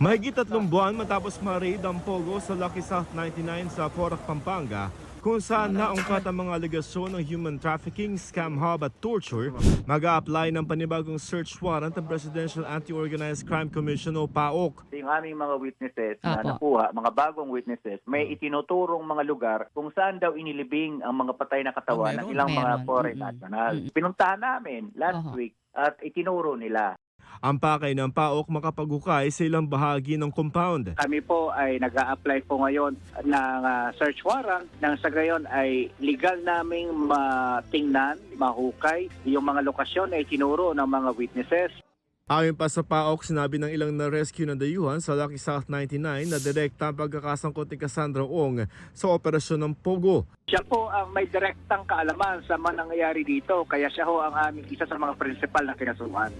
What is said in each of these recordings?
Mahigit 3 buwan matapos ma-raid ang Pogo sa Lucky South 99 sa Porac, Pampanga, kung saan naungkat ang mga alegasyon ng human trafficking, scam hub at torture, mag-a-apply ng panibagong search warrant ang Presidential Anti-Organized Crime Commission o PAOK. Yung aming mga witnesses na nakuha, mga bagong witnesses, may itinuturong mga lugar kung saan daw inilibing ang mga patay na katawan ng ilang mga foreign nationals. Pinuntahan namin last week at itinuro nila. Ang pakay ng PAOK makapaghukay sa ilang bahagi ng compound. Kami po ay nag-a-apply po ngayon ng search warrant nang sa gayon ay legal naming matingnan, mahukay yung mga lokasyon ay tinuro ng mga witnesses. Ayon pa sa PAOK, sinabi ng ilang na-rescue na dayuhan sa Lucky South 99 na direkta ang pagkakasangkot ni Cassandra Ong sa operasyon ng Pogo. Siya po ang may direktang kaalaman sa mga nangyayari dito, kaya siya ho ang aming isa sa mga prinsipal na kinasuhan.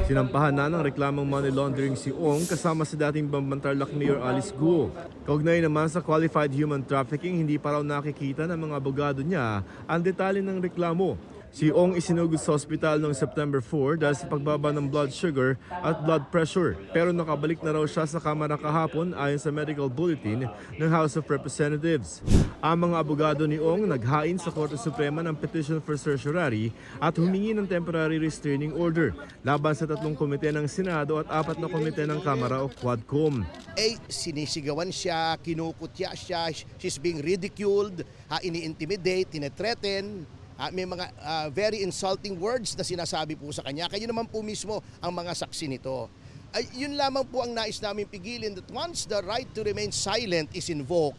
Sinampahan na ng reklamong money laundering si Ong kasama si dating Bambantarlac Mayor Alice Guo. Kaugnay naman sa qualified human trafficking, hindi pa raw nakikita ng mga abogado niya ang detalye ng reklamo. Si Ong isinugod sa ospital noong September 4 dahil sa pagbaba ng blood sugar at blood pressure. Pero nakabalik na raw siya sa kamara kahapon ayon sa medical bulletin ng House of Representatives. Ang mga abogado ni Ong naghain sa Korte Suprema ng petition for certiorari at humingi ng temporary restraining order laban sa 3 komite ng Senado at 4 na komite ng Kamara o Quadcom. Sinisigawan siya, kinukutya siya, she's being ridiculed, ini-intimidate, tinethreaten. May mga very insulting words na sinasabi po sa kanya. Kayo naman po mismo ang mga saksi nito. Yun lamang po ang nais namin pigilin, that once the right to remain silent is invoked,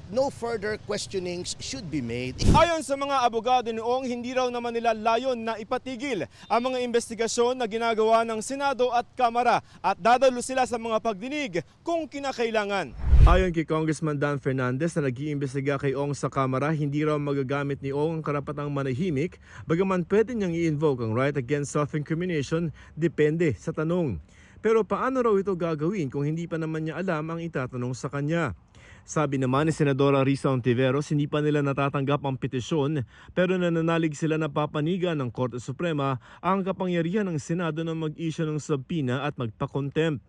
no further questionings should be made. Ayon sa mga abogado ni Ong, hindi raw naman nila layon na ipatigil ang mga investigasyon na ginagawa ng Senado at Kamara at dadalo sila sa mga pagdinig kung kinakailangan. Ayon kay Congressman Dan Fernandez na nag-iimbestiga kay Ong sa Kamara, hindi raw magagamit ni Ong ang karapatang manahimik, bagaman pwede niyang i-invoke ang right against self-incrimination, depende sa tanong. Pero paano raw ito gagawin kung hindi pa naman niya alam ang itatanong sa kanya? Sabi naman ni Senadora Risa Ontiveros, hindi pa nila natatanggap ang petisyon pero nananalig sila na papanigan ng Korte Suprema ang kapangyarihan ng Senado na mag-issue ng subpoena at magpa-contempt.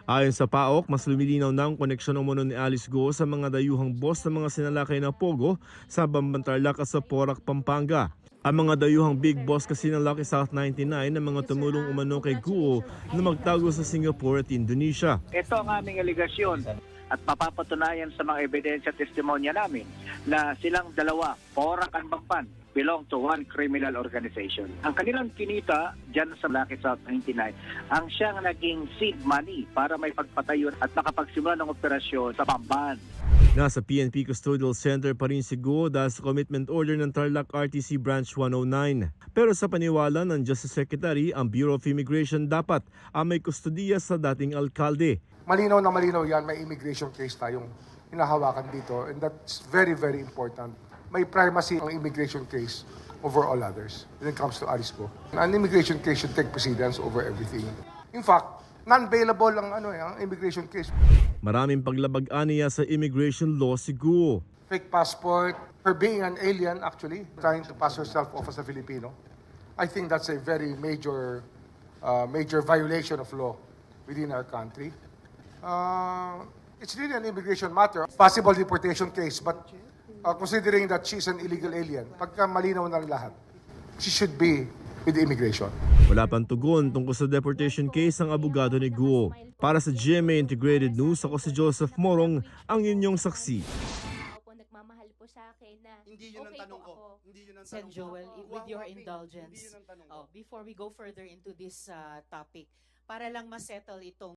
Ayon sa PAOK, mas lumilinaw na ang koneksyon umano ni Alice Guo sa mga dayuhang boss ng mga sinalakay na Pogo sa Bambantarlac at sa Porac, Pampanga. Ang mga dayuhang big boss kasi ng Lucky South 99 na mga tumulong umano kay Guo na magtago sa Singapore at Indonesia. Ito ang aming aligasyon at mapapatunayan sa mga ebidensya at testimonya namin na silang dalawa, Porac at Bamban, belong to one criminal organization. Ang kanilang kinita dyan sa Lucky South 99 ang siyang naging seed money para may pagpatayo at makapagsimula ng operasyon sa Bamban. Nasa PNP Custodial Center pa rin si Guo dahil sa commitment order ng Tarlac RTC Branch 109. Pero sa paniwala ng Justice Secretary, ang Bureau of Immigration dapat ang may kustodiya sa dating alkalde. Malinaw na malinaw yan, may immigration case tayong hinahawakan dito and that's very, very important. May primacy ang immigration case over all others when it comes to Alice Guo. An immigration case should take precedence over everything. In fact, non-bailable ang immigration case. Maraming paglabag-an niya sa immigration law si Guo. Fake passport, her being an alien actually, trying to pass herself off as a Filipino. I think that's a very major violation of law within our country. It's really an immigration matter, possible deportation case, but considering that she's an illegal alien, pagka malinaw na lahat, she should be with immigration. Wala pang tugon tungkol sa deportation case ang abogado ni Guo. Para sa GMA Integrated News, ako si Joseph Morong, ang inyong saksi. Nagmamahal po sa akin na Hindi yun ang tanong ko. Hindi yun ang Sen tanong ko. Joel, with your indulgence, Hindi yun ang tanong ko. before we go further into this topic, para lang ma-settle itong